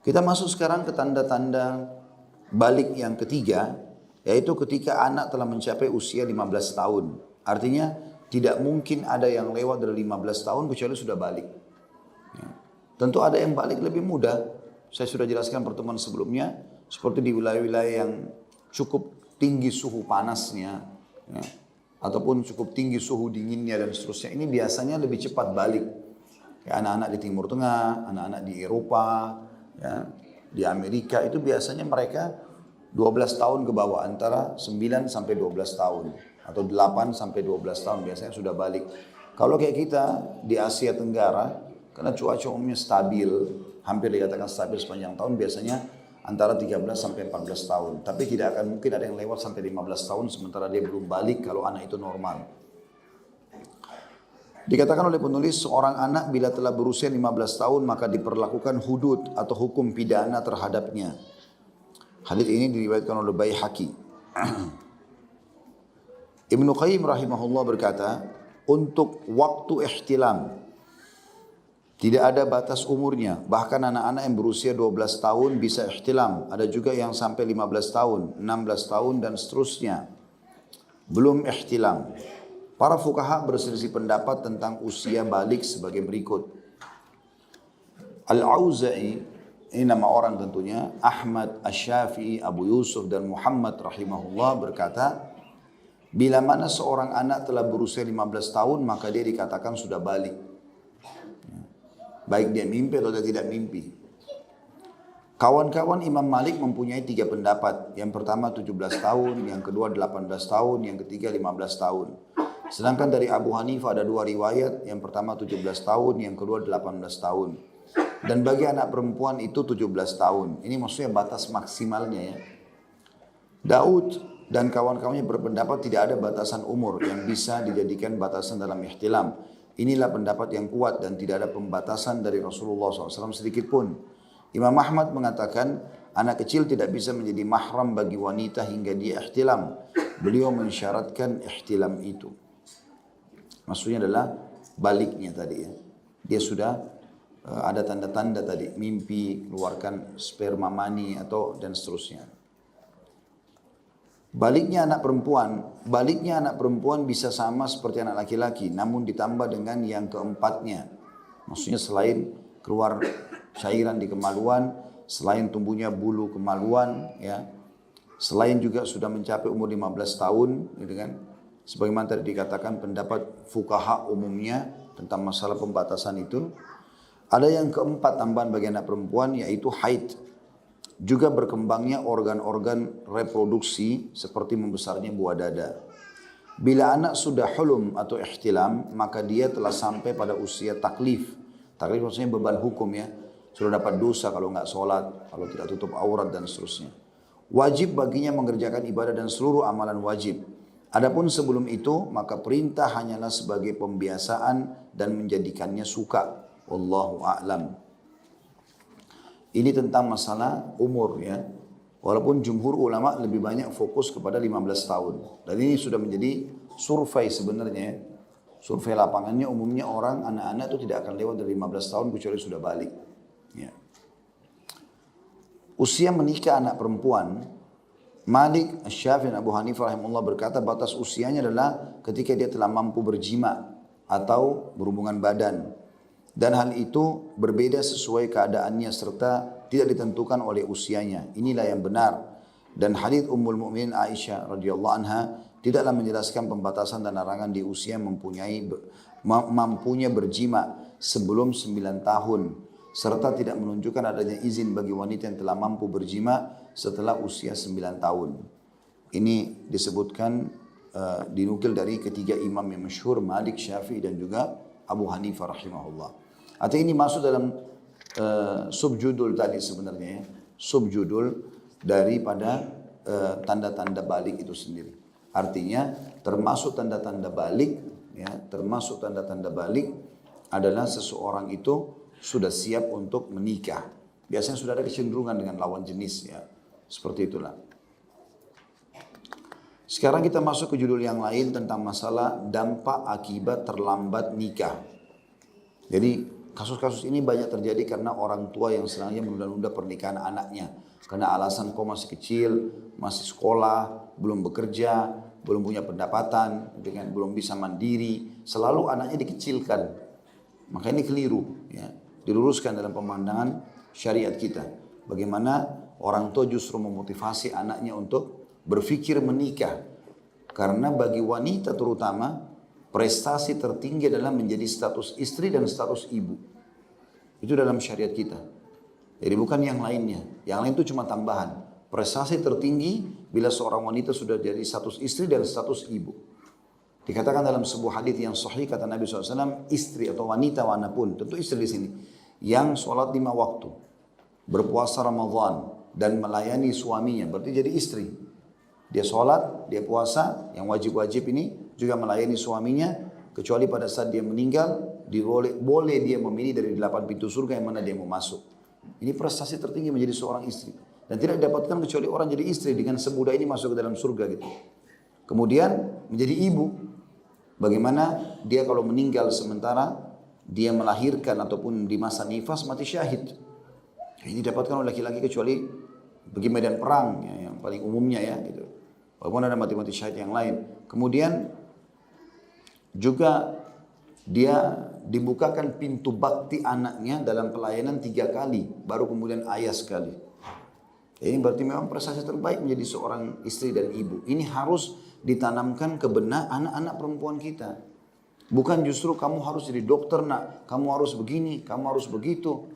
Kita masuk sekarang ke tanda-tanda balik yang ketiga, yaitu ketika anak telah mencapai usia 15 tahun. Artinya tidak mungkin ada yang lewat dari 15 tahun kecuali sudah balik. Ya. Tentu ada yang balik lebih muda. Saya sudah jelaskan pertemuan sebelumnya, seperti di wilayah-wilayah yang cukup tinggi suhu panasnya, ya, ataupun cukup tinggi suhu dinginnya dan seterusnya. Ini biasanya lebih cepat balik. Ya, anak-anak di Timur Tengah, anak-anak di Eropa, ya, di Amerika itu biasanya mereka 12 tahun ke bawah, antara 9 sampai 12 tahun atau 8 sampai 12 tahun biasanya sudah balik. Kalau kayak kita di Asia Tenggara, karena cuaca umumnya stabil, hampir dikatakan stabil sepanjang tahun, biasanya antara 13 sampai 14 tahun. Tapi tidak akan mungkin ada yang lewat sampai 15 tahun sementara dia belum balik kalau anak itu normal. Dikatakan oleh penulis, seorang anak bila telah berusia 15 tahun maka diperlakukan hudud atau hukum pidana terhadapnya. Hadits ini diriwayatkan oleh Baihaqi. Ibnu Qayyim rahimahullah berkata, untuk waktu ihtilam tidak ada batas umurnya. Bahkan anak-anak yang berusia 12 tahun bisa ihtilam. Ada juga yang sampai 15 tahun, 16 tahun dan seterusnya. Belum ihtilam. Para fuqaha berselisih pendapat tentang usia balik sebagai berikut. Al-Auza'i, ini nama orang tentunya, Ahmad, Asy-Syafi'i, Abu Yusuf dan Muhammad rahimahullah berkata, bila mana seorang anak telah berusia 15 tahun maka dia dikatakan sudah balik. Baik dia mimpi atau dia tidak mimpi. Kawan-kawan Imam Malik mempunyai 3 pendapat. Yang pertama 17 tahun, yang kedua 18 tahun, yang ketiga 15 tahun. Sedangkan dari Abu Hanifah ada 2 riwayat, yang pertama 17 tahun, yang kedua 18 tahun. Dan bagi anak perempuan itu 17 tahun. Ini maksudnya batas maksimalnya ya. Daud dan kawan-kawannya berpendapat tidak ada batasan umur yang bisa dijadikan batasan dalam ihtilam. Inilah pendapat yang kuat dan tidak ada pembatasan dari Rasulullah SAW sedikit pun. Imam Ahmad mengatakan anak kecil tidak bisa menjadi mahram bagi wanita hingga dia ihtilam. Beliau mensyaratkan ihtilam itu. Maksudnya adalah baliknya tadi ya. Dia sudah ada tanda-tanda tadi, mimpi, keluarkan sperma mani atau dan seterusnya. Baliknya anak perempuan bisa sama seperti anak laki-laki, namun ditambah dengan yang keempatnya. Maksudnya selain keluar cairan di kemaluan, selain tumbuhnya bulu kemaluan, ya, selain juga sudah mencapai umur 15 tahun, gitu kan? Sebagaimana tadi dikatakan pendapat fuqaha umumnya tentang masalah pembatasan itu. Ada yang keempat tambahan bagi anak perempuan yaitu haid. Juga berkembangnya organ-organ reproduksi seperti membesarnya buah dada. Bila anak sudah hulum atau ihtilam maka dia telah sampai pada usia taklif. Taklif maksudnya beban hukum ya. Sudah dapat dosa kalau enggak sholat, kalau tidak tutup aurat dan seterusnya. Wajib baginya mengerjakan ibadah dan seluruh amalan wajib. Adapun sebelum itu maka perintah hanyalah sebagai pembiasaan dan menjadikannya suka. Wallahu a'lam. Ini tentang masalah umur ya. Walaupun jumhur ulama lebih banyak fokus kepada 15 tahun. Dan ini sudah menjadi survei sebenarnya. Survei lapangannya umumnya orang anak-anak itu tidak akan lewat dari 15 tahun kecuali sudah balik. Ya. Usia menikah anak perempuan, Malik, Asy-Syafi'i dan Abu Hanifah rahimahullah berkata batas usianya adalah ketika dia telah mampu berjima atau berhubungan badan. Dan hal itu berbeda sesuai keadaannya serta tidak ditentukan oleh usianya. Inilah yang benar. Dan hadits Ummul Mukminin Aisyah radhiyallahu anha tidaklah menjelaskan pembatasan dan larangan di usia mampunya berjima sebelum 9 tahun. Serta tidak menunjukkan adanya izin bagi wanita yang telah mampu berjima setelah usia 9 tahun. Ini disebutkan dinukil dari ketiga imam yang masyhur Malik, Syafi'i dan juga Abu Hanifah rahimahullah. Artinya ini masuk dalam subjudul tadi sebenarnya ya. Subjudul daripada tanda-tanda balik itu sendiri. Artinya termasuk tanda-tanda balik ya, termasuk tanda-tanda balik adalah seseorang itu sudah siap untuk menikah. Biasanya sudah ada kecenderungan dengan lawan jenis ya. Seperti itulah. Sekarang kita masuk ke judul yang lain tentang masalah dampak akibat terlambat nikah. Jadi Kasus-kasus ini banyak terjadi karena orang tua yang senangnya menunda-nunda pernikahan anaknya. Karena alasan kau masih kecil, masih sekolah, belum bekerja, belum punya pendapatan, dengan belum bisa mandiri. Selalu anaknya dikecilkan. Maka ini keliru. Ya. Diluruskan dalam pemandangan syariat kita. Bagaimana orang tua justru memotivasi anaknya untuk berpikir menikah. Karena bagi wanita terutama, prestasi tertinggi adalah menjadi status istri dan status ibu. Itu dalam syariat kita. Jadi bukan yang lainnya. Yang lain itu cuma tambahan. Prestasi tertinggi bila seorang wanita sudah jadi status istri dan status ibu. Dikatakan dalam sebuah hadis yang sahih kata Nabi SAW, istri atau wanita manapun, tentu istri di sini, yang sholat 5 waktu, berpuasa Ramadan dan melayani suaminya, berarti jadi istri. Dia sholat, dia puasa, yang wajib-wajib ini juga melayani suaminya, kecuali pada saat dia meninggal, boleh dia memilih dari 8 pintu surga yang mana dia mau masuk. Ini prestasi tertinggi menjadi seorang istri. Dan tidak didapatkan kecuali orang jadi istri dengan semudah ini masuk ke dalam surga gitu. Kemudian menjadi ibu. Bagaimana dia kalau meninggal sementara dia melahirkan ataupun di masa nifas mati syahid. Ini didapatkan oleh laki-laki kecuali pergi medan perang ya, yang paling umumnya ya gitu. Walaupun ada mati-mati syahid yang lain. Kemudian juga dia dibukakan pintu bakti anaknya dalam pelayanan 3 kali. Baru kemudian ayah sekali. Ini berarti memang prestasi terbaik menjadi seorang istri dan ibu. Ini harus ditanamkan ke benak anak-anak perempuan kita. Bukan justru kamu harus jadi dokter nak. Kamu harus begini, kamu harus begitu.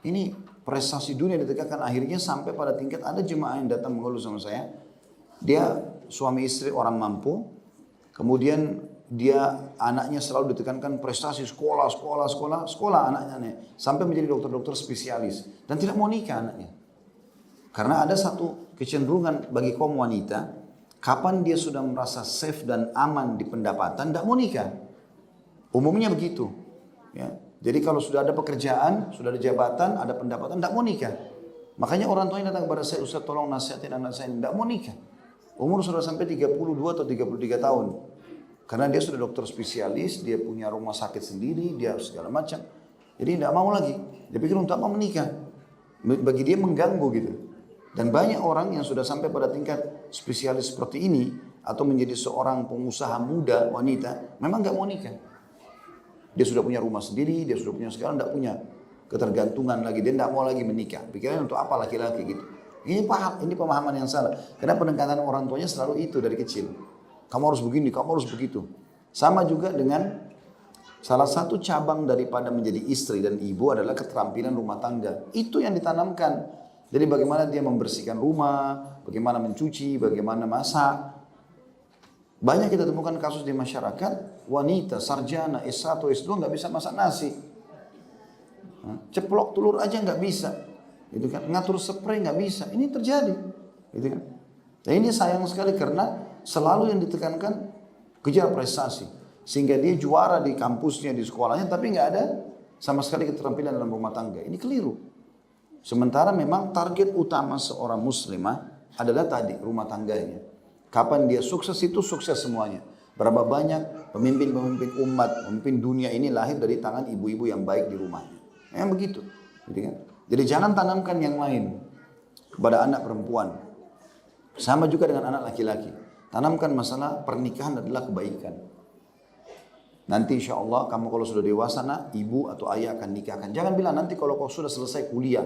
Ini prestasi dunia ditekankan akhirnya sampai pada tingkat ada jemaah yang datang mengeluh sama saya. Dia suami istri orang mampu, kemudian dia anaknya selalu ditekankan prestasi sekolah anaknya sampai menjadi dokter-dokter spesialis dan tidak mau nikah anaknya. Karena ada satu kecenderungan bagi kaum wanita, kapan dia sudah merasa safe dan aman di pendapatan, tidak mau nikah. Umumnya begitu. Ya. Jadi kalau sudah ada pekerjaan, sudah ada jabatan, ada pendapatan, tidak mau nikah. Makanya orang tuanya datang kepada saya, Ustaz tolong nasihatin anak saya, tidak mau nikah. Umur sudah sampai 32 atau 33 tahun. Karena dia sudah dokter spesialis, dia punya rumah sakit sendiri, dia segala macam. Jadi tidak mau lagi. Dia pikir untuk apa menikah. Bagi dia mengganggu gitu. Dan banyak orang yang sudah sampai pada tingkat spesialis seperti ini, atau menjadi seorang pengusaha muda, wanita, memang nggak mau nikah. Dia sudah punya rumah sendiri, dia sudah punya segala, tidak punya ketergantungan lagi. Dia tidak mau lagi menikah. Pikirnya untuk apa laki-laki gitu. Ini pemahaman yang salah. Karena pendekatan orang tuanya selalu itu dari kecil. Kamu harus begini, kamu harus begitu. Sama juga dengan salah satu cabang daripada menjadi istri dan ibu adalah keterampilan rumah tangga. Itu yang ditanamkan. Jadi bagaimana dia membersihkan rumah, bagaimana mencuci, bagaimana masak. Banyak kita temukan kasus di masyarakat, wanita, sarjana, S1, S2 nggak bisa masak nasi. Ceplok telur aja nggak bisa. Gitu kan? Ngatur spray nggak bisa. Ini terjadi. Gitu kan? Dan ini sayang sekali karena selalu yang ditekankan kejar prestasi. Sehingga dia juara di kampusnya, di sekolahnya, tapi nggak ada sama sekali keterampilan dalam rumah tangga. Ini keliru. Sementara memang target utama seorang muslimah adalah tadi rumah tangganya. Kapan dia sukses itu sukses semuanya. Berapa banyak pemimpin-pemimpin umat, pemimpin dunia ini lahir dari tangan ibu-ibu yang baik di rumahnya. Memang begitu. Gitu kan? Jadi jangan tanamkan yang lain kepada anak perempuan. Sama juga dengan anak laki-laki. Tanamkan masalah pernikahan adalah kebaikan. Nanti insya Allah kamu kalau sudah dewasa nak, ibu atau ayah akan nikahkan. Jangan bilang nanti kalau kau sudah selesai kuliah.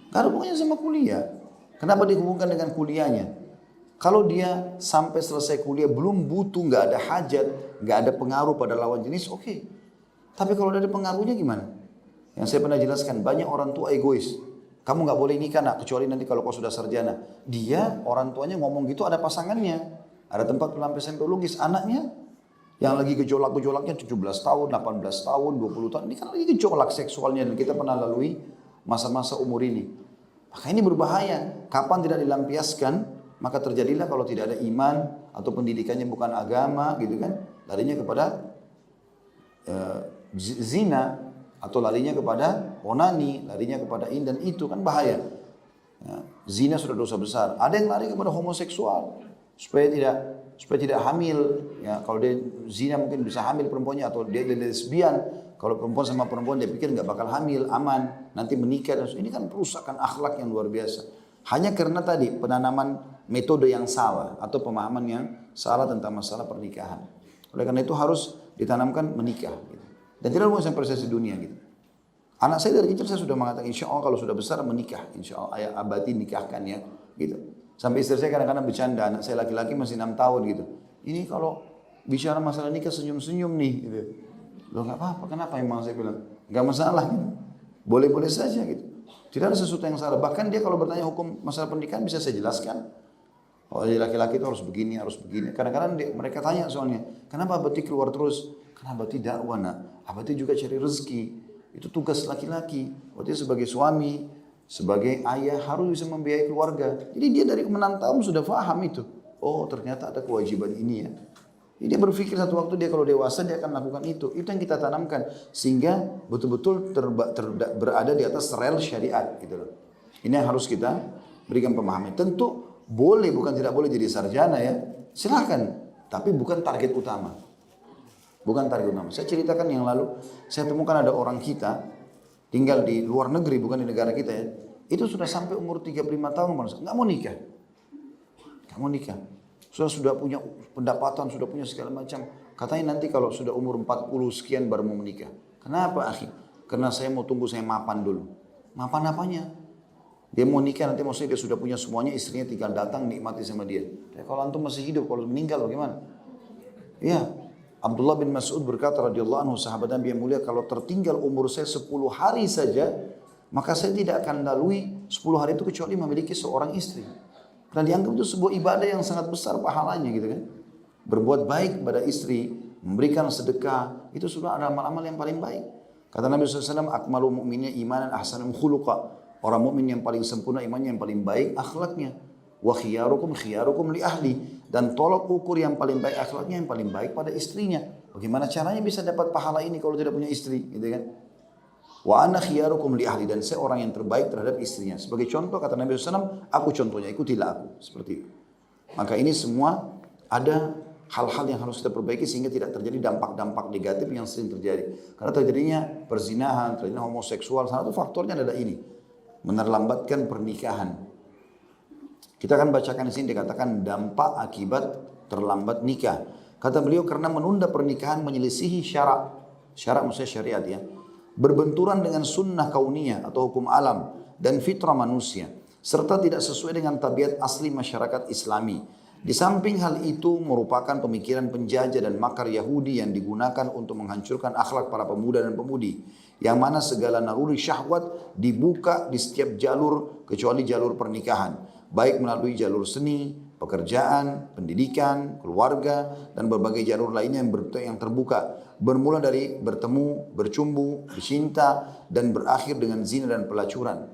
Gak ada hubungannya sama kuliah. Kenapa dihubungkan dengan kuliahnya? Kalau dia sampai selesai kuliah belum butuh, gak ada hajat, gak ada pengaruh pada lawan jenis, oke. Tapi kalau ada pengaruhnya gimana? Yang saya pernah jelaskan, banyak orang tua egois. Kamu gak boleh nikah nak, kecuali nanti kalau kau sudah sarjana. Dia, orang tuanya ngomong gitu ada pasangannya. Ada tempat pelampiasan biologis. Anaknya yang lagi gejolak-gejolaknya 17 tahun, 18 tahun, 20 tahun. Ini kan lagi gejolak seksualnya dan kita pernah lalui masa-masa umur ini. Maka ini berbahaya. Kapan tidak dilampiaskan, maka terjadilah kalau tidak ada iman atau pendidikannya bukan agama gitu kan. Larinya kepada zina. Atau larinya kepada onani, larinya kepada ini dan itu kan bahaya. Ya, zina sudah dosa besar. Ada yang lari kepada homoseksual supaya tidak hamil. Ya, kalau dia zina mungkin bisa hamil perempuannya atau dia lesbian Kalau perempuan sama perempuan dia pikir nggak bakal hamil, aman, nanti menikah. Ini kan perusakan akhlak yang luar biasa. Hanya karena tadi penanaman metode yang salah atau pemahaman yang salah tentang masalah pernikahan. Oleh karena itu harus ditanamkan menikah. Gitu. Dan tidak mau sampai prestasi dunia gitu. Anak saya dari kecil saya sudah mengatakan insya Allah kalau sudah besar menikah. Insya Allah ayah abadi nikahkan ya. Gitu. Sampai istri saya kadang-kadang bercanda, anak saya laki-laki masih 6 tahun gitu. Ini kalau bicara masalah nikah senyum-senyum nih gitu. Loh nggak apa-apa, kenapa emang saya bilang? Nggak masalah gitu. Boleh-boleh saja gitu. Tidak ada sesuatu yang salah. Bahkan dia kalau bertanya hukum masalah pernikahan bisa saya jelaskan. Oh laki-laki itu harus begini, harus begini. Kadang-kadang mereka tanya soalnya, kenapa abadi keluar terus? Kenapa tidak dakwah nak? Abadi juga cari rezeki. Itu tugas laki-laki. Waktu sebagai suami, sebagai ayah harus bisa membiayai keluarga. Jadi dia dari 6 tahun sudah paham itu. Oh ternyata ada kewajiban ini ya. Jadi dia berpikir satu waktu dia kalau dewasa dia akan lakukan itu. Itu yang kita tanamkan sehingga betul-betul berada di atas rel syariat gitu loh. Ini yang harus kita berikan pemahaman. Tentu boleh bukan tidak boleh jadi sarjana ya. Silakan, tapi bukan target utama. Bukan target utama. Saya ceritakan yang lalu, saya temukan ada orang kita tinggal di luar negeri bukan di negara kita ya. Itu sudah sampai umur 35 tahun nggak mau nikah. Nggak mau nikah. Sudah punya pendapatan, sudah punya segala macam. Katanya nanti kalau sudah umur 40 sekian baru mau menikah. Kenapa akhi? Karena saya mau tunggu saya mapan dulu. Mapan apanya? Dia mau nikah nanti maksudnya dia sudah punya semuanya, istrinya tinggal datang nikmati sama dia. Ya, kalau antum masih hidup, kalau meninggal bagaimana? Ya, Abdullah bin Mas'ud berkata radhiyallahu anhu sahabat Nabi yang mulia, kalau tertinggal umur saya 10 hari saja, maka saya tidak akan lalui 10 hari itu kecuali memiliki seorang istri. Dan dianggap itu sebuah ibadah yang sangat besar pahalanya gitu kan. Berbuat baik pada istri, memberikan sedekah, itu sudah ada amal-amal yang paling baik. Kata Nabi SAW, akmalu mu'minnya imanan ahsanum khuluqa. Orang mukmin yang paling sempurna imannya, yang paling baik akhlaknya. Wa khiyarukum li ahli. Dan tolok ukur yang paling baik akhlaknya, yang paling baik pada istrinya. Bagaimana caranya bisa dapat pahala ini kalau tidak punya istri gitu kan. Wa ana khiyarukum li ahli, dan saya orang yang terbaik terhadap istrinya. Sebagai contoh kata Nabi SAW, aku contohnya, ikutilah aku. Seperti itu. Maka ini semua ada hal-hal yang harus kita perbaiki sehingga tidak terjadi dampak-dampak negatif yang sering terjadi. Karena terjadinya perzinahan, terjadinya homoseksual, salah satu faktornya adalah ini. Menerlambatkan pernikahan. Kita akan bacakan di sini dikatakan dampak akibat terlambat nikah. Kata beliau karena menunda pernikahan menyelisihi syarak. Syarak maksudnya syariat ya. Berbenturan dengan sunnah kauniyah atau hukum alam dan fitrah manusia, serta tidak sesuai dengan tabiat asli masyarakat Islami. Di samping hal itu merupakan pemikiran penjajah dan makar Yahudi yang digunakan untuk menghancurkan akhlak para pemuda dan pemudi, yang mana segala naluri syahwat dibuka di setiap jalur kecuali jalur pernikahan, baik melalui jalur seni, pekerjaan, pendidikan, keluarga, dan berbagai jalur lainnya yang terbuka. Bermula dari bertemu, bercumbu, bercinta, dan berakhir dengan zina dan pelacuran.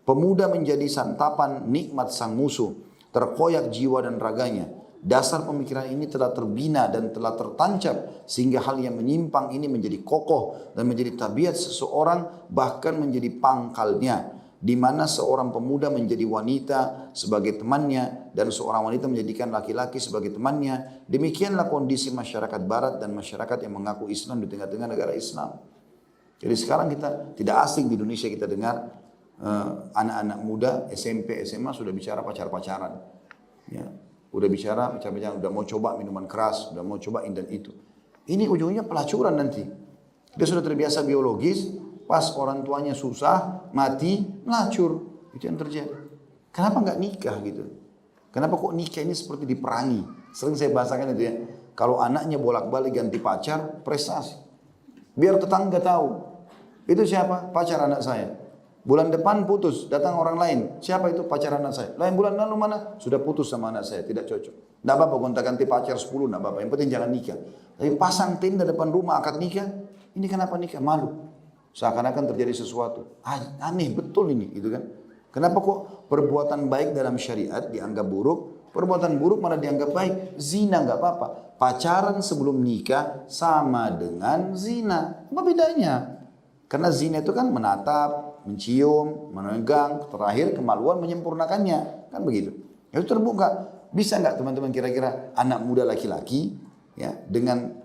Pemuda menjadi santapan nikmat sang musuh, terkoyak jiwa dan raganya. Dasar pemikiran ini telah terbina dan telah tertancap sehingga hal yang menyimpang ini menjadi kokoh dan menjadi tabiat seseorang, bahkan menjadi pangkalnya. Di mana seorang pemuda menjadi wanita sebagai temannya dan seorang wanita menjadikan laki-laki sebagai temannya. Demikianlah kondisi masyarakat barat dan masyarakat yang mengaku Islam di tengah-tengah negara Islam. Jadi sekarang kita tidak asing di Indonesia kita dengar anak-anak muda SMP, SMA sudah bicara pacar-pacaran. Ya, udah bicara pacar-pacaran, udah mau coba minuman keras, udah mau coba ini dan itu. Ini ujungnya pelacuran nanti. Dia sudah terbiasa biologis. Pas orang tuanya susah, mati, melacur. Itu yang terjadi. Kenapa nggak nikah gitu? Kenapa kok nikah ini seperti diperangi? Sering saya bahasakan itu ya. Kalau anaknya bolak-balik ganti pacar, prestasi. Biar tetangga tahu. Itu siapa? Pacar anak saya. Bulan depan putus, datang orang lain. Siapa itu? Pacar anak saya. Lain bulan lalu mana? Sudah putus sama anak saya, tidak cocok. Tidak apa-apa, gonta-ganti pacar 10, tidak apa-apa. Yang penting jangan nikah. Tapi pasang tenda depan rumah akad nikah, ini kenapa nikah? Malu. Seakan-akan terjadi sesuatu. Aneh betul ini, gitu kan? Kenapa kok perbuatan baik dalam syariat dianggap buruk, perbuatan buruk malah dianggap baik? Zina nggak apa-apa. Pacaran sebelum nikah sama dengan zina. Apa bedanya? Karena zina itu kan menatap, mencium, memegang, terakhir kemaluan menyempurnakannya, kan begitu. Itu terbuka. Bisa nggak teman-teman kira-kira anak muda laki-laki ya dengan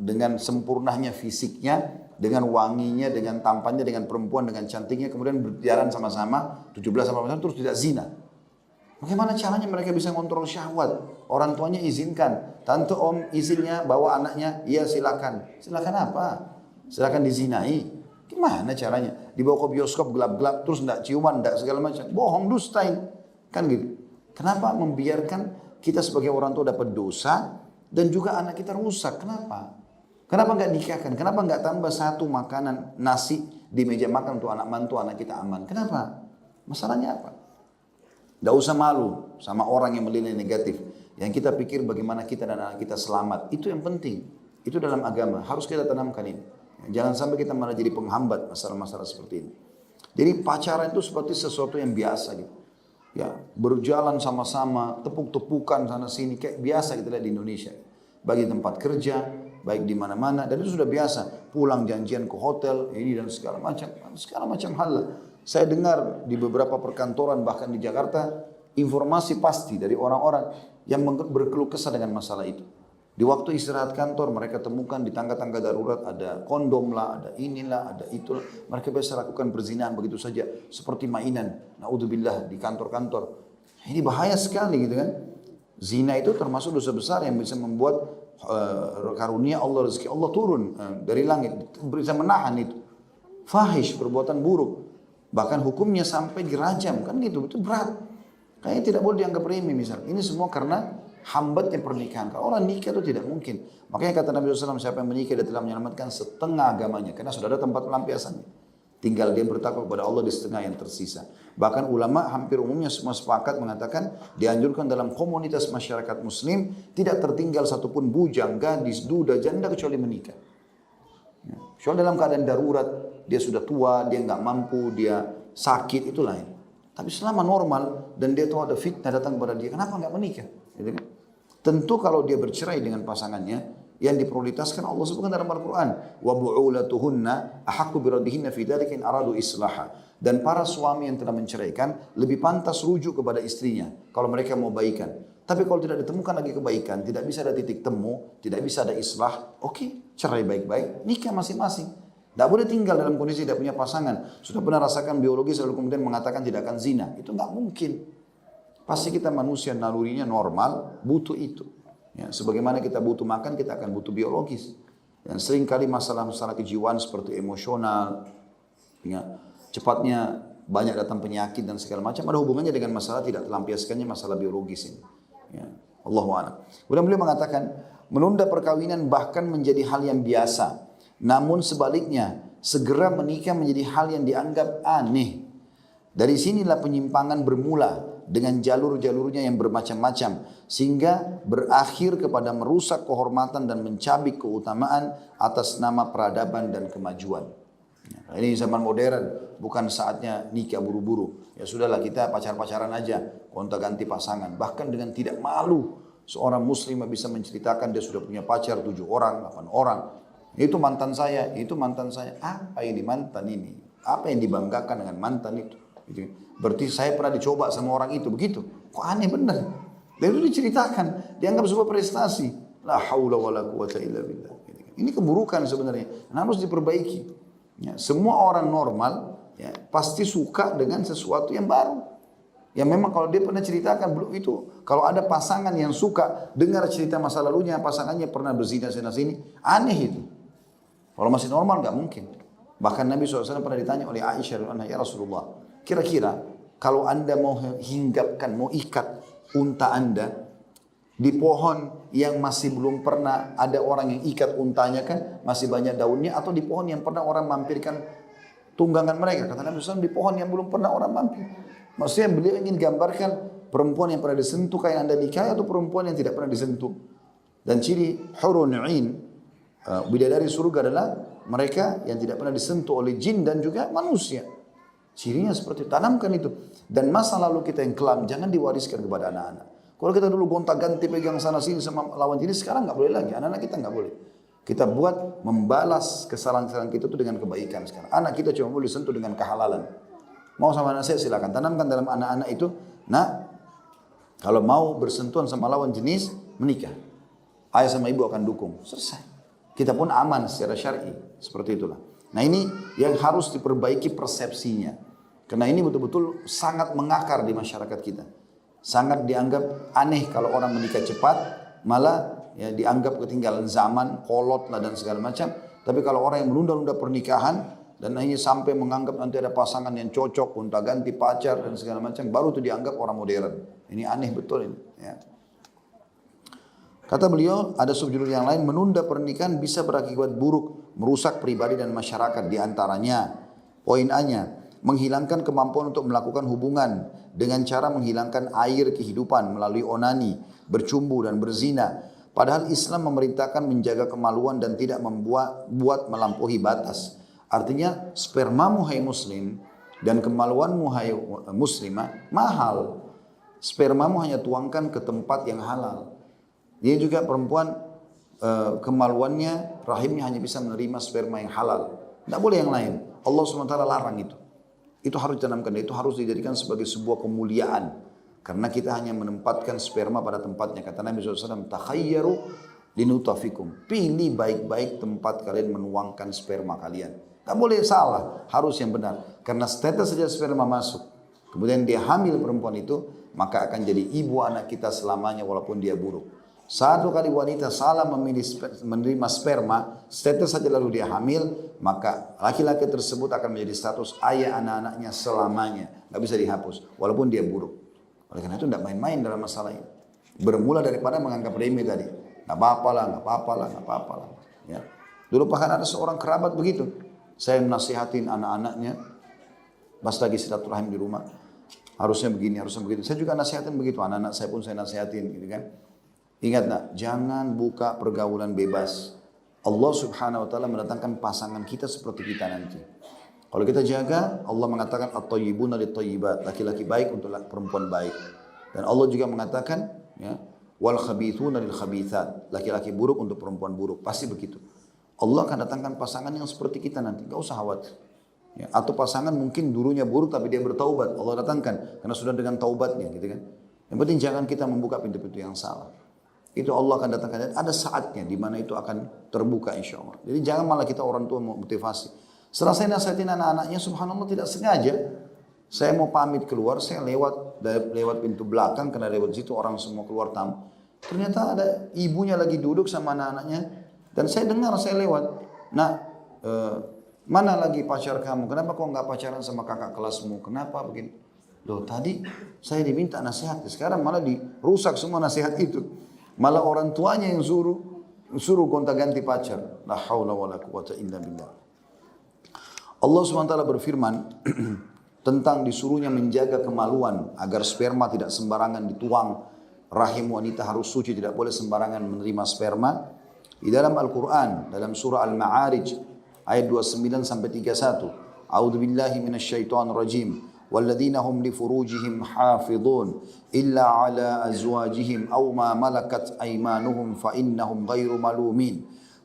dengan sempurnanya fisiknya, dengan wanginya, dengan tampannya, dengan perempuan, dengan cantiknya, kemudian berjalan sama-sama 17-18 tahun terus tidak zina. Bagaimana caranya mereka bisa kontrol syahwat? Orang tuanya izinkan, tante om izinnya bawa anaknya, iya silakan. Silakan apa? Silakan dizinai. Gimana caranya? Dibawa ke bioskop gelap-gelap, terus tidak ciuman, tidak segala macam. Bohong, dustain. Kan gitu. Kenapa membiarkan kita sebagai orang tua dapat dosa, dan juga anak kita rusak? Kenapa? Kenapa nggak nikahkan? Kenapa nggak tambah satu makanan nasi di meja makan untuk anak mantu, anak kita aman? Kenapa? Masalahnya apa? Tidak usah malu sama orang yang menilai negatif. Yang kita pikir bagaimana kita dan anak kita selamat. Itu yang penting. Itu dalam agama. Harus kita tanamkan ini. Jangan sampai kita malah jadi penghambat masalah-masalah seperti ini. Jadi pacaran itu seperti sesuatu yang biasa gitu. Ya, berjalan sama-sama, tepuk-tepukan sana sini kayak biasa kita lihat di Indonesia. Bagi tempat kerja, baik di mana-mana, dan itu sudah biasa. Pulang janjian ke hotel, ini dan segala macam hal. Saya dengar di beberapa perkantoran bahkan di Jakarta informasi pasti dari orang-orang yang berkeluh kesah dengan masalah itu. Di waktu istirahat kantor mereka temukan di tangga-tangga darurat ada kondom lah, ada inilah, ada itulah. Mereka biasa lakukan perzinahan begitu saja seperti mainan. Naudzubillah di kantor-kantor. Ini bahaya sekali gitu kan. Zina itu termasuk dosa besar yang bisa membuat karunia Allah, rezeki Allah turun dari langit, bisa menahan itu. Fahish, perbuatan buruk. Bahkan hukumnya sampai dirajam, kan gitu, itu berat. Kayaknya tidak boleh dianggap remeh misalnya. Ini semua karena hambatnya pernikahan. Kalau orang nikah itu tidak mungkin. Makanya kata Nabi SAW, siapa yang menikah dia telah menyelamatkan setengah agamanya. Karena sudah ada tempat pelampiasannya. Tinggal dia bertakwa kepada Allah di setengah yang tersisa. Bahkan ulama hampir umumnya semua sepakat mengatakan dianjurkan dalam komunitas masyarakat muslim tidak tertinggal satupun bujang, gadis, duda, janda kecuali menikah. Soal dalam keadaan darurat, dia sudah tua, dia nggak mampu, dia sakit, itu lain. Tapi selama normal dan dia tahu ada fitnah datang kepada dia, kenapa nggak menikah? Gitu kan? Tentu kalau dia bercerai dengan pasangannya, yang diprioritaskan Allah sebutkan dalam Al-Quran, wa bu'ulatuhunna ahaqqu biraddihinna fi dzalika in aradu islaha. Dan para suami yang telah menceraikan lebih pantas rujuk kepada istrinya kalau mereka mau baikan. Tapi kalau tidak ditemukan lagi kebaikan, tidak bisa ada titik temu, tidak bisa ada islah, oke, cerai baik-baik, nikah masing-masing. Tidak boleh tinggal dalam kondisi tidak punya pasangan. Sudah pernah rasakan biologis lalu kemudian mengatakan tidak akan zina. Itu nggak mungkin. Pasti kita manusia nalurinya normal, butuh itu. Ya, sebagaimana kita butuh makan, kita akan butuh biologis. Dan seringkali masalah-masalah kejiwaan seperti emosional, ya, cepatnya banyak datang penyakit dan segala macam ada hubungannya dengan masalah tidak terlampiaskannya masalah biologis ini. Ya, Allahu a'lam. Kemudian beliau mengatakan menunda perkawinan bahkan menjadi hal yang biasa. Namun sebaliknya segera menikah menjadi hal yang dianggap aneh. Dari sinilah penyimpangan bermula dengan jalur-jalurnya yang bermacam-macam sehingga berakhir kepada merusak kehormatan dan mencabik keutamaan atas nama peradaban dan kemajuan. Ini zaman modern, bukan saatnya nikah buru-buru. Ya sudahlah kita pacar-pacaran aja, gonta-ganti pasangan. Bahkan dengan tidak malu, seorang muslimah bisa menceritakan dia sudah punya pacar 7 orang, 8 orang. Itu mantan saya, itu mantan saya. Apa ini mantan ini? Apa yang dibanggakan dengan mantan itu? Berarti saya pernah dicoba sama orang itu, begitu. Kok aneh benar? Dan itu diceritakan, dianggap sebuah prestasi. La haula wa la quwata illa billah. Ini keburukan sebenarnya, harus diperbaiki. Ya, semua orang normal ya, pasti suka dengan sesuatu yang baru. Yang memang kalau dia pernah ceritakan belum itu, kalau ada pasangan yang suka dengar cerita masa lalunya, pasangannya pernah berzina sana sini, aneh itu. Kalau masih normal nggak mungkin. Bahkan Nabi SAW pernah ditanya oleh Aisyah radhiyallahu anha, ya Rasulullah, kira-kira kalau anda mau hinggapkan, mau ikat unta anda di pohon yang masih belum pernah ada orang yang ikat untanya kan, masih banyak daunnya, atau di pohon yang pernah orang mampirkan tunggangan mereka? Kata Nabi SAW, di pohon yang belum pernah orang mampir. Maksudnya beliau ingin gambarkan perempuan yang pernah disentuh kayak anda nikahi atau perempuan yang tidak pernah disentuh. Dan ciri hurun 'ain, bidadari surga adalah mereka yang tidak pernah disentuh oleh jin dan juga manusia. Cirinya seperti tanamkan itu. Dan masa lalu kita yang kelam jangan diwariskan kepada anak-anak. Kalau kita dulu gonta-ganti pegang sana sini sama lawan jenis, sekarang nggak boleh lagi. Anak-anak kita nggak boleh. Kita buat membalas kesalahan-kesalahan kita itu dengan kebaikan sekarang. Anak kita cuma boleh sentuh dengan kehalalan. Mau sama anak saya silakan tanamkan dalam anak-anak itu. Nah, kalau mau bersentuhan sama lawan jenis, menikah. Ayah sama ibu akan dukung. Selesai. kita pun aman secara syar'i. Seperti itulah. Nah ini yang harus diperbaiki persepsinya. Karena ini betul-betul sangat mengakar di masyarakat kita. Sangat dianggap aneh kalau orang menikah cepat, malah ya dianggap ketinggalan zaman, kolot lah dan segala macam. Tapi kalau orang yang menunda-nunda pernikahan dan hanya sampai menganggap nanti ada pasangan yang cocok, gonta-ganti pacar dan segala macam, baru itu dianggap orang modern. Ini aneh betul ini. Ya. Kata beliau, ada subjudul yang lain, menunda pernikahan bisa berakibat buruk, merusak pribadi dan masyarakat. Di antaranya, poin A-nya, menghilangkan kemampuan untuk melakukan hubungan dengan cara menghilangkan air kehidupan melalui onani, bercumbu dan berzina. Padahal Islam memerintahkan menjaga kemaluan dan tidak membuat melampaui batas. Artinya spermamu hai muslim dan kemaluanmu hai muslimah mahal. Spermamu hanya tuangkan ke tempat yang halal. Dia juga perempuan kemaluannya, rahimnya hanya bisa menerima sperma yang halal. Tidak boleh yang lain. Allah SWT larang itu. Itu harus ditanamkan, itu harus dijadikan sebagai sebuah kemuliaan. Karena kita hanya menempatkan sperma pada tempatnya. Kata Nabi SAW, takhayyaru linutafikum. Pilih baik-baik tempat kalian menuangkan sperma kalian. Tak boleh salah, harus yang benar. Karena status saja sperma masuk. Kemudian dia hamil perempuan itu, maka akan jadi ibu anak kita selamanya walaupun dia buruk. Satu kali wanita salah menerima sperma, status saja lalu dia hamil, maka laki-laki tersebut akan menjadi status ayah anak-anaknya selamanya. Gak bisa dihapus, walaupun dia buruk. Oleh karena itu tidak main-main dalam masalah ini. Bermula daripada menganggap remeh tadi. Gak apa-apa lah, gak apa-apa lah, gak apa-apa lah. Ya. Dulu bahkan ada seorang kerabat begitu. Saya menasihatin anak-anaknya, pas lagi silaturahim di rumah. Harusnya begini, harusnya begitu. Saya juga nasihatin begitu, anak-anak saya pun saya nasihatin gitu kan. Ingat nak, jangan buka pergaulan bebas. Allah Subhanahu wa taala mendatangkan pasangan kita seperti kita nanti. Kalau kita jaga, Allah mengatakan at-thayyibuna lit-thayyibat, laki-laki baik untuk perempuan baik. Dan Allah juga mengatakan ya, wal khabithuna lil khabithat, laki-laki buruk untuk perempuan buruk. Pasti begitu. Allah akan datangkan pasangan yang seperti kita nanti, enggak usah khawatir. Ya, atau pasangan mungkin dulunya buruk tapi dia bertaubat, Allah datangkan karena sudah dengan taubatnya gitu kan. Yang penting jangan kita membuka pintu-pintu yang salah. Itu Allah akan datangkan, dan ada saatnya di mana itu akan terbuka insya Allah. Jadi jangan malah kita orang tua motivasi. Setelah saya nasihatin anak-anaknya, subhanallah tidak sengaja. Saya mau pamit keluar, saya lewat pintu belakang, karena lewat situ orang semua keluar tamu. Ternyata ada ibunya lagi duduk sama anak-anaknya, dan saya dengar, saya lewat. Nah, mana lagi pacar kamu? Kenapa kau nggak pacaran sama kakak kelasmu? Kenapa begini? Loh tadi saya diminta nasihat, sekarang malah dirusak semua nasihat itu. Malah orang tuanya yang suruh gonta-ganti pacar. La haula wala quwata illa billah. Allah SWT berfirman tentang disuruhnya menjaga kemaluan agar sperma tidak sembarangan dituang. Rahim wanita harus suci, tidak boleh sembarangan menerima sperma. Di dalam Al-Quran, dalam surah Al-Ma'arij ayat 29 sampai 31. A'udzu billahi minasyaitonir rajim. والذين هم لفروجهم حافظون إلا على أزواجهم أو ما ملكت أيمانهم فإنهم غير ملومين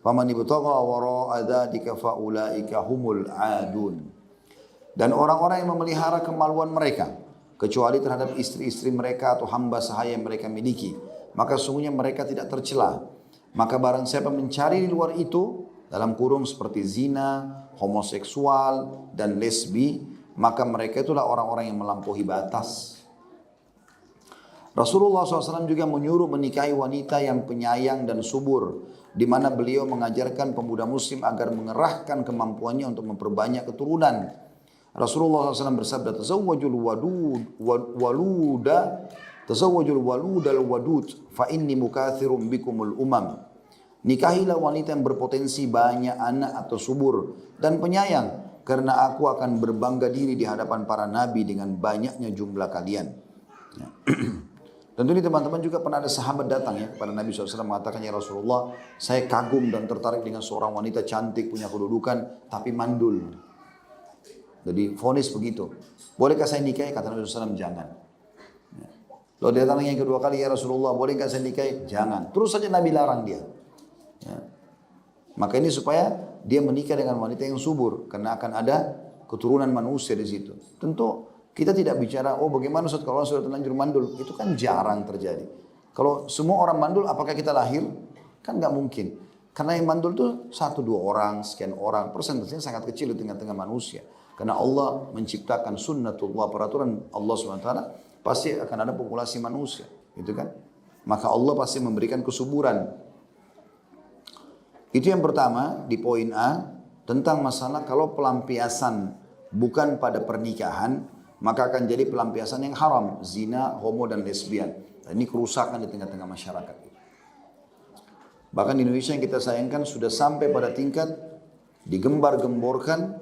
فمن ابتغى وراء ذلك فأولئك هم العادون. Dan orang-orang yang memelihara kemaluan mereka kecuali terhadap istri-istri mereka atau hamba sahaya yang mereka miliki, maka sungguhnya mereka tidak tercela. Maka barang siapa mencari di luar itu, dalam kurung seperti zina, homoseksual dan lesbi, maka mereka itulah orang-orang yang melampaui batas. Rasulullah SAW juga menyuruh menikahi wanita yang penyayang dan subur, di mana beliau mengajarkan pemuda muslim agar mengerahkan kemampuannya untuk memperbanyak keturunan. Rasulullah SAW bersabda, tazawwajul waludal wadud, fa inni mukathirum bikumul umam. Nikahilah wanita yang berpotensi banyak anak atau subur dan penyayang, karena aku akan berbangga diri di hadapan para nabi dengan banyaknya jumlah kalian. Ya. Tentu ini teman-teman juga pernah ada sahabat datang ya kepada Nabi SAW mengatakan, ya Rasulullah, saya kagum dan tertarik dengan seorang wanita cantik, punya kedudukan, tapi mandul. Jadi vonis begitu. Bolehkah saya nikahi? Kata Nabi SAW, jangan. Ya. Lalu dia datang yang kedua kali, ya Rasulullah, bolehkah saya nikahi? Jangan. Terus saja Nabi larang dia. Ya. Maka ini supaya dia menikah dengan wanita yang subur, karena akan ada keturunan manusia di situ. Tentu kita tidak bicara, oh bagaimana kalau orang sudah terlanjur mandul, itu kan jarang terjadi. Kalau semua orang mandul, apakah kita lahir? Kan nggak mungkin. Karena yang mandul itu 1-2 orang, sekian orang, persentasenya sangat kecil di tengah-tengah manusia. Karena Allah menciptakan sunnatullah, peraturan Allah SWT, pasti akan ada populasi manusia, gitu kan? Maka Allah pasti memberikan kesuburan. Itu yang pertama di poin A, tentang masalah kalau pelampiasan bukan pada pernikahan, maka akan jadi pelampiasan yang haram, zina, homo dan lesbian. Dan ini kerusakan di tengah-tengah masyarakat. Bahkan di Indonesia yang kita sayangkan sudah sampai pada tingkat digembar-gemborkan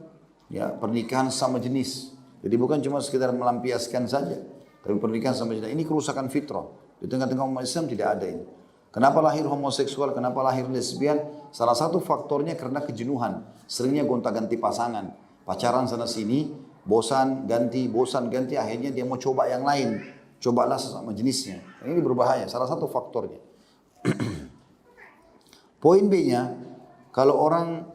ya pernikahan sama jenis. Jadi bukan cuma sekedar melampiaskan saja, tapi pernikahan sama jenis. Ini kerusakan fitrah. Di tengah-tengah umat Islam tidak ada ini. Kenapa lahir homoseksual, kenapa lahir lesbian? Salah satu faktornya karena kejenuhan. Seringnya gonta-ganti pasangan. Pacaran sana sini, bosan ganti, akhirnya dia mau coba yang lain. Cobalah sesama jenisnya. Ini berbahaya, salah satu faktornya. Poin B-nya, kalau orang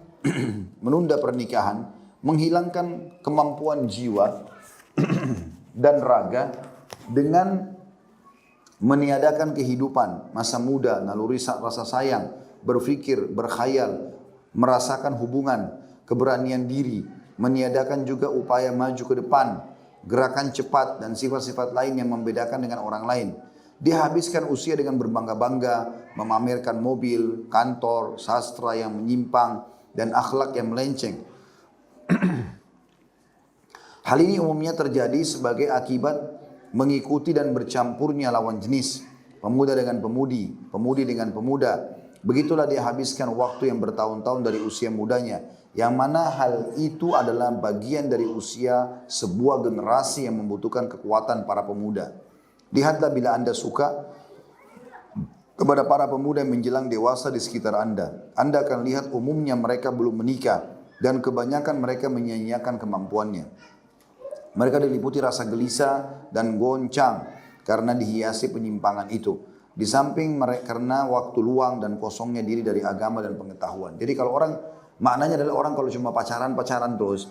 menunda pernikahan, menghilangkan kemampuan jiwa dan raga dengan meniadakan kehidupan, masa muda, naluri rasa sayang, berpikir, berkhayal, merasakan hubungan, keberanian diri, meniadakan juga upaya maju ke depan, gerakan cepat dan sifat-sifat lain yang membedakan dengan orang lain. Dia habiskan usia dengan berbangga-bangga, memamerkan mobil, kantor, sastra yang menyimpang, dan akhlak yang melenceng. Hal ini umumnya terjadi sebagai akibat mengikuti dan bercampurnya lawan jenis, pemuda dengan pemudi, pemudi dengan pemuda. Begitulah dia habiskan waktu yang bertahun-tahun dari usia mudanya, yang mana hal itu adalah bagian dari usia sebuah generasi yang membutuhkan kekuatan para pemuda. Lihatlah bila Anda suka kepada para pemuda yang menjelang dewasa di sekitar Anda. Anda akan lihat umumnya mereka belum menikah dan kebanyakan mereka menyia-nyiakan kemampuannya. Mereka diliputi rasa gelisah dan goncang karena dihiasi penyimpangan itu. Di samping mereka karena waktu luang dan kosongnya diri dari agama dan pengetahuan. Jadi kalau orang, maknanya adalah orang kalau cuma pacaran terus,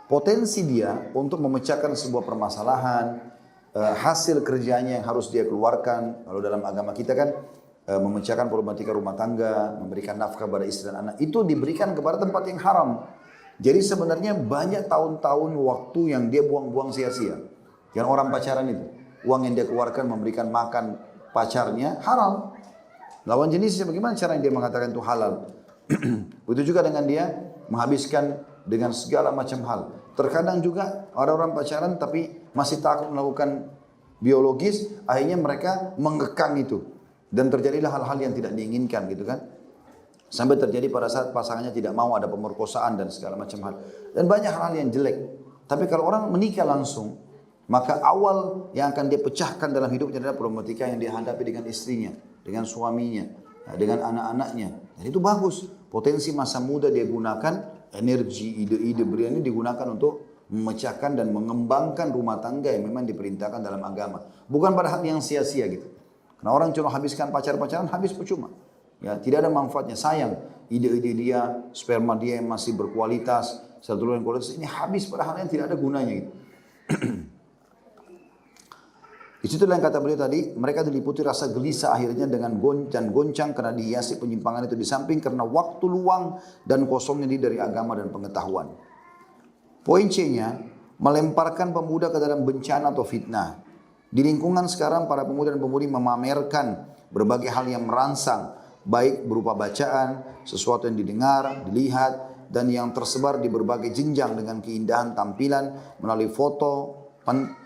potensi dia untuk memecahkan sebuah permasalahan, hasil kerjanya yang harus dia keluarkan. Kalau dalam agama kita kan memecahkan problematika rumah tangga, memberikan nafkah pada istri dan anak, itu diberikan kepada tempat yang haram. Jadi sebenarnya banyak tahun-tahun waktu yang dia buang-buang sia-sia. Yang orang pacaran itu, uang yang dia keluarkan memberikan makan pacarnya haram. Lawan jenisnya bagaimana cara yang dia mengatakan itu halal? Begitu juga dengan dia menghabiskan dengan segala macam hal. Terkadang juga ada orang pacaran tapi masih takut melakukan biologis, akhirnya mereka mengekang itu. Dan terjadilah hal-hal yang tidak diinginkan gitu kan. Sampai terjadi pada saat pasangannya tidak mau, ada pemerkosaan dan segala macam hal. Dan banyak hal yang jelek. Tapi kalau orang menikah langsung, maka awal yang akan dia pecahkan dalam hidupnya adalah problematika yang dia hadapi dengan istrinya, dengan suaminya, dengan anak-anaknya. Dan itu bagus. Potensi masa muda dia gunakan, energi, ide-ide beliau ini digunakan untuk memecahkan dan mengembangkan rumah tangga yang memang diperintahkan dalam agama. Bukan pada hal yang sia-sia gitu. Karena orang cuma habiskan pacaran habis percuma. Ya, tidak ada manfaatnya. Sayang, ide-ide dia, sperma dia yang masih berkualitas, satu yang kualitas ini habis pada hal yang tidak ada gunanya gitu. Itulah yang kata beliau tadi, mereka diliputi rasa gelisah akhirnya dengan goncang karena dihiasi penyimpangan itu, di samping karena waktu luang dan kosongnya dari agama dan pengetahuan. Poin C-nya, melemparkan pemuda ke dalam bencana atau fitnah. Di lingkungan sekarang para pemuda dan pemudi memamerkan berbagai hal yang merangsang, baik berupa bacaan, sesuatu yang didengar, dilihat, dan yang tersebar di berbagai jenjang dengan keindahan tampilan melalui foto,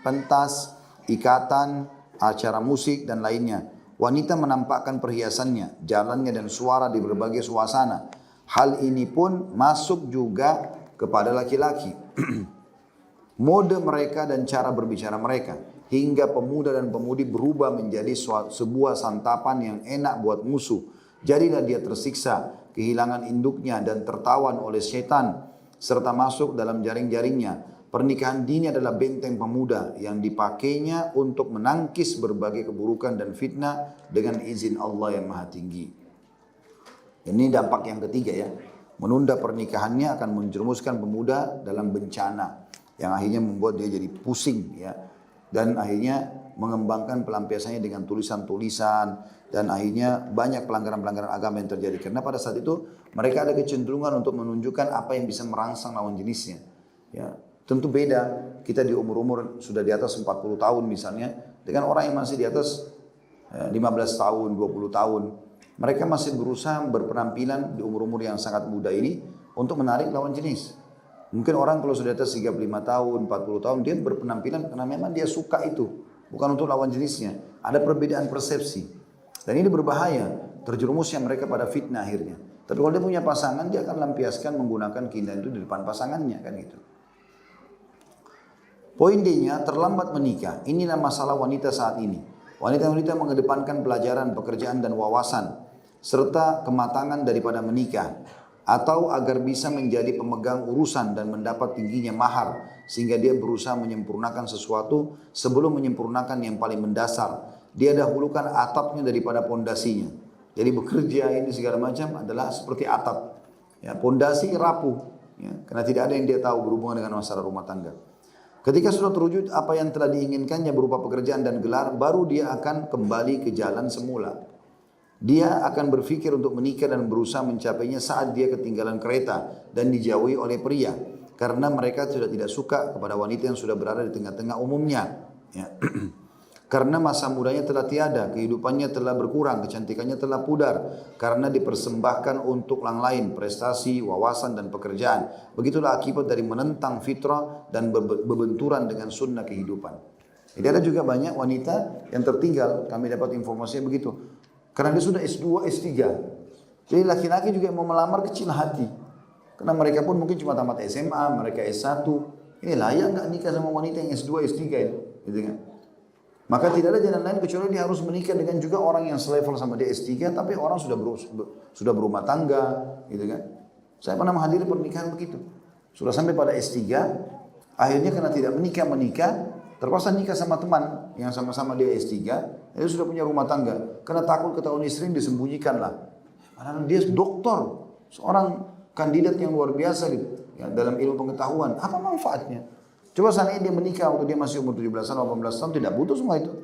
pentas, ikatan, acara musik dan lainnya. Wanita menampakkan perhiasannya, jalannya dan suara di berbagai suasana. Hal ini pun masuk juga kepada laki-laki. Mode mereka dan cara berbicara mereka, hingga pemuda dan pemudi berubah menjadi sebuah santapan yang enak buat musuh. Jadilah dia tersiksa, kehilangan induknya dan tertawan oleh setan, serta masuk dalam jaring-jaringnya. Pernikahan dini adalah benteng pemuda yang dipakainya untuk menangkis berbagai keburukan dan fitnah dengan izin Allah yang maha tinggi. Ini dampak yang ketiga ya. Menunda pernikahannya akan menjerumuskan pemuda dalam bencana yang akhirnya membuat dia jadi pusing ya. Dan akhirnya mengembangkan pelampiasannya dengan tulisan-tulisan, dan akhirnya banyak pelanggaran-pelanggaran agama yang terjadi. Karena pada saat itu mereka ada kecenderungan untuk menunjukkan apa yang bisa merangsang lawan jenisnya. Ya, tentu beda kita di umur-umur sudah di atas 40 tahun misalnya, dengan orang yang masih di atas 15 tahun, 20 tahun. Mereka masih berusaha berpenampilan di umur-umur yang sangat muda ini untuk menarik lawan jenis. Mungkin orang kalau sudah atas 35 tahun, 40 tahun, dia berpenampilan karena memang dia suka itu. Bukan untuk lawan jenisnya. Ada perbedaan persepsi. Dan ini berbahaya. Terjerumusnya mereka pada fitnah akhirnya. Tapi kalau dia punya pasangan, dia akan lampiaskan menggunakan keindahan itu di depan pasangannya. Kan gitu. Poin D-nya, terlambat menikah. Inilah masalah wanita saat ini. Wanita-wanita mengedepankan pelajaran, pekerjaan, dan wawasan, serta kematangan daripada menikah, atau agar bisa menjadi pemegang urusan dan mendapat tingginya mahar, sehingga dia berusaha menyempurnakan sesuatu sebelum menyempurnakan yang paling mendasar. Dia dahulukan atapnya daripada pondasinya. Jadi bekerja ini segala macam adalah seperti atap. Ya, pondasi rapuh, ya, karena tidak ada yang dia tahu berhubungan dengan masalah rumah tangga. Ketika sudah terwujud apa yang telah diinginkannya berupa pekerjaan dan gelar, baru dia akan kembali ke jalan semula. Dia akan berpikir untuk menikah dan berusaha mencapainya saat dia ketinggalan kereta dan dijauhi oleh pria. Karena mereka sudah tidak suka kepada wanita yang sudah berada di tengah-tengah umumnya. Ya. Karena masa mudanya telah tiada, kehidupannya telah berkurang, kecantikannya telah pudar. Karena dipersembahkan untuk orang lain, prestasi, wawasan, dan pekerjaan. Begitulah akibat dari menentang fitrah dan berbenturan dengan sunnah kehidupan. Jadi ada juga banyak wanita yang tertinggal, kami dapat informasinya begitu. Karena dia sudah S2, S3. Jadi laki-laki juga yang mau melamar kecil hati. Karena mereka pun mungkin cuma tamat SMA, mereka S1. Ini layak nggak nikah sama wanita yang S2, S3 itu? Gitu kan? Maka tidak ada jalan lain kecuali dia harus menikah dengan juga orang yang selevel sama dia S3, tapi orang sudah berumah tangga, gitu kan? Saya pernah menghadiri pernikahan begitu. Sudah sampai pada S3, akhirnya karena tidak menikah, terpaksa nikah sama teman yang sama-sama dia S3, dia sudah punya rumah tangga. Karena takut ketahuan istri disembunyikan lah. Padahal dia doktor, seorang kandidat yang luar biasa gitu, ya, dalam ilmu pengetahuan. Apa manfaatnya? Coba seandainya dia menikah waktu dia masih umur 17 tahun, 18 tahun, tidak butuh semua itu.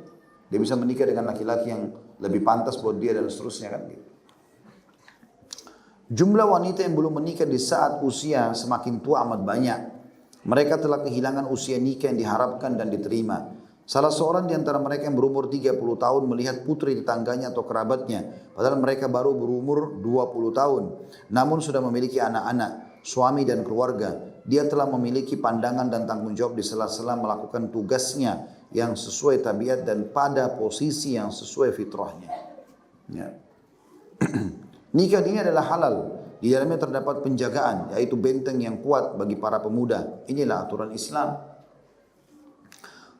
Dia bisa menikah dengan laki-laki yang lebih pantas buat dia dan seterusnya kan gitu. Jumlah wanita yang belum menikah di saat usia semakin tua amat banyak. Mereka telah kehilangan usia nikah yang diharapkan dan diterima. Salah seorang di antara mereka yang berumur 30 tahun melihat putri tetangganya atau kerabatnya, padahal mereka baru berumur 20 tahun, namun sudah memiliki anak-anak, suami dan keluarga. Dia telah memiliki pandangan dan tanggung jawab di sela-sela melakukan tugasnya yang sesuai tabiat dan pada posisi yang sesuai fitrahnya. Ya. Nikah ini adalah halal. Di dalamnya terdapat penjagaan, yaitu benteng yang kuat bagi para pemuda. Inilah aturan Islam.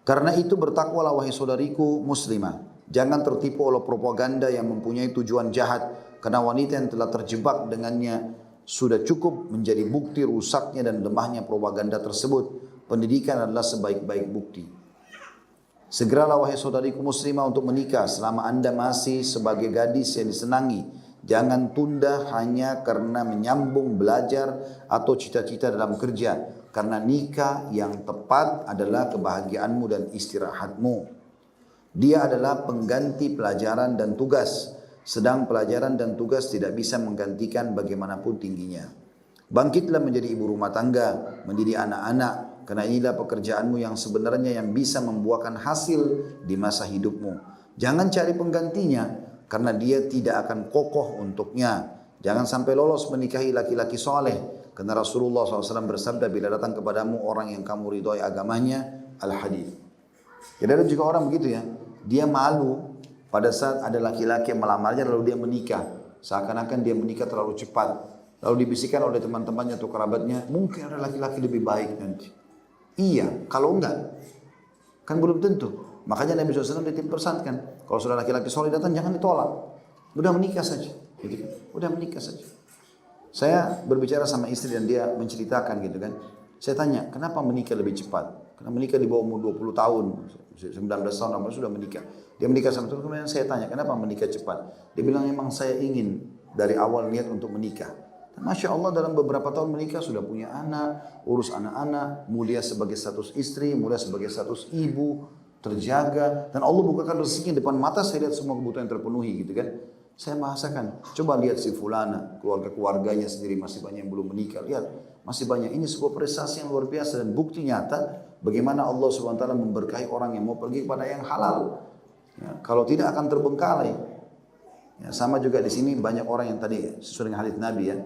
Karena itu bertakwalah wahai saudariku muslimah. Jangan tertipu oleh propaganda yang mempunyai tujuan jahat. Karena wanita yang telah terjebak dengannya sudah cukup menjadi bukti rusaknya dan lemahnya propaganda tersebut. Pendidikan adalah sebaik-baik bukti. Segeralah wahai saudariku muslimah untuk menikah selama anda masih sebagai gadis yang disenangi. Jangan tunda hanya karena menyambung belajar atau cita-cita dalam kerja. Karena nikah yang tepat adalah kebahagiaanmu dan istirahatmu. Dia adalah pengganti pelajaran dan tugas. Sedang pelajaran dan tugas tidak bisa menggantikan bagaimanapun tingginya. Bangkitlah menjadi ibu rumah tangga, mendidik anak-anak, karena inilah pekerjaanmu yang sebenarnya yang bisa membuahkan hasil di masa hidupmu. Jangan cari penggantinya, karena dia tidak akan kokoh untuknya. Jangan sampai lolos menikahi laki-laki soleh, karena Rasulullah SAW bersabda, bila datang kepadamu orang yang kamu ridhoi agamanya, al-hadith. Jadi ada juga orang begitu ya, dia malu pada saat ada laki-laki yang melamarnya lalu dia menikah. Seakan-akan dia menikah terlalu cepat. Lalu dibisikkan oleh teman-temannya atau kerabatnya, mungkin ada laki-laki lebih baik nanti. Iya, kalau enggak, kan belum tentu. Makanya Nabi SAW dipesankan, kalau sudah laki-laki soleh datang jangan ditolak. Udah menikah saja. Gitu kan? Udah menikah saja. Saya berbicara sama istri dan dia menceritakan gitu kan. Saya tanya, kenapa menikah lebih cepat? Karena menikah di bawah umur 20 tahun, 19 tahun sudah menikah. Dia menikah sama itu, kemudian saya tanya, kenapa menikah cepat? Dia bilang, memang saya ingin dari awal niat untuk menikah. Dan Masya Allah dalam beberapa tahun menikah sudah punya anak, urus anak-anak, mulia sebagai status istri, mulia sebagai status ibu. terjaga, dan Allah bukakan rezekinya depan mata, saya lihat semua kebutuhan terpenuhi gitu kan. Saya bahasakan, coba lihat si fulana, keluarganya sendiri masih banyak yang belum menikah, lihat masih banyak. Ini sebuah prestasi yang luar biasa dan bukti nyata bagaimana Allah SWT memberkahi orang yang mau pergi kepada yang halal. Ya, kalau tidak akan terbengkalai. Ya, sama juga di sini banyak orang yang tadi sesuai dengan hadits Nabi ya,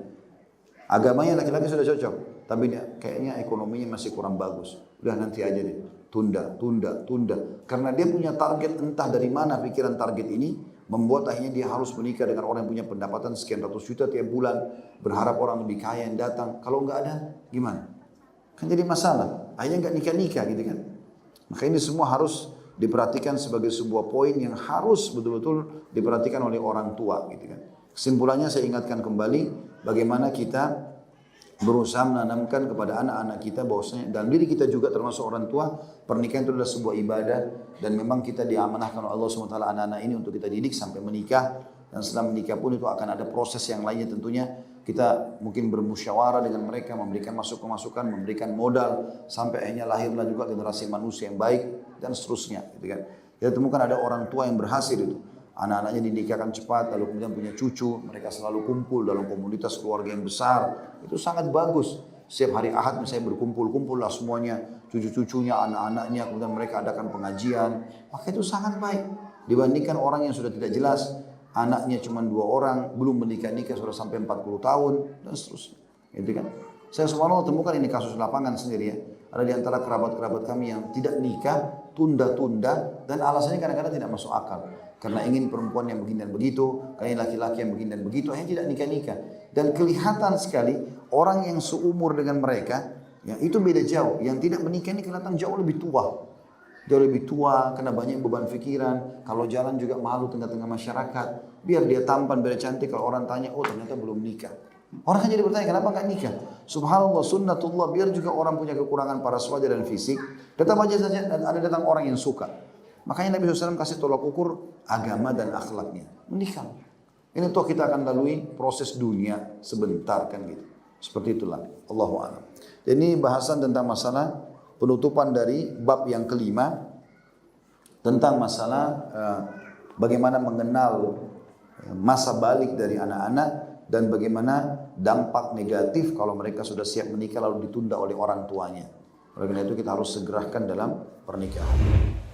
agamanya laki-laki sudah cocok, tapi dia kayaknya ekonominya masih kurang bagus. Udah nanti aja deh, tunda. Karena dia punya target, entah dari mana pikiran target ini, membuat akhirnya dia harus menikah dengan orang yang punya pendapatan sekian ratus juta tiap bulan, berharap orang lebih kaya yang datang. Kalau nggak ada, gimana? Kan jadi masalah. Akhirnya nggak nikah-nikah gitu kan. Maka ini semua harus diperhatikan sebagai sebuah poin yang harus betul-betul diperhatikan oleh orang tua gitu kan. Kesimpulannya saya ingatkan kembali bagaimana kita berusaha menanamkan kepada anak-anak kita bahwasanya dan diri kita juga termasuk orang tua, pernikahan itu adalah sebuah ibadah dan memang kita diamanahkan oleh Allah SWT anak-anak ini untuk kita didik sampai menikah, dan setelah menikah pun itu akan ada proses yang lainnya tentunya. Kita mungkin bermusyawarah dengan mereka, memberikan masukan-masukan, memberikan modal sampai akhirnya lahirlah juga generasi manusia yang baik dan seterusnya gitu kan. Kita temukan ada orang tua yang berhasil itu. Anak-anaknya dinikahkan cepat, lalu kemudian punya cucu, mereka selalu kumpul dalam komunitas keluarga yang besar, itu sangat bagus. Setiap hari Ahad misalnya berkumpul-kumpul lah semuanya, cucu-cucunya, anak-anaknya, kemudian mereka adakan pengajian, maka itu sangat baik. Dibandingkan orang yang sudah tidak jelas, anaknya cuma 2 orang, belum menikah-nikah sudah sampai 40 tahun, dan seterusnya. Gitu kan? Saya subhanallah temukan ini kasus lapangan sendiri ya. Ada di antara kerabat-kerabat kami yang tidak nikah, tunda-tunda, dan alasannya kadang-kadang tidak masuk akal. Karena ingin perempuan yang begini dan begitu, karena laki-laki yang begini dan begitu, akhirnya tidak nikah-nikah. Dan kelihatan sekali orang yang seumur dengan mereka, ya, itu beda jauh. Yang tidak menikah ini kelihatan jauh lebih tua. Jauh lebih tua, karena banyak beban pikiran. Kalau jalan juga malu tengah-tengah masyarakat. Biar dia tampan, biar cantik, kalau orang tanya, oh ternyata belum nikah. Orang kan jadi bertanya, kenapa nggak nikah? Subhanallah, sunnatullah, biar juga orang punya kekurangan paras wajah dan fisik, tetap aja saja dan ada datang orang yang suka. Makanya Nabi SAW kasih tolak ukur agama dan akhlaknya. Menikah. Ini toh kita akan lalui proses dunia sebentar kan gitu. Seperti itulah. Allahu a'lam. Ini bahasan tentang masalah penutupan dari bab yang kelima. Tentang masalah bagaimana mengenal masa balik dari anak-anak. Dan bagaimana dampak negatif kalau mereka sudah siap menikah lalu ditunda oleh orang tuanya. Oleh karena itu kita harus segerakan dalam pernikahan.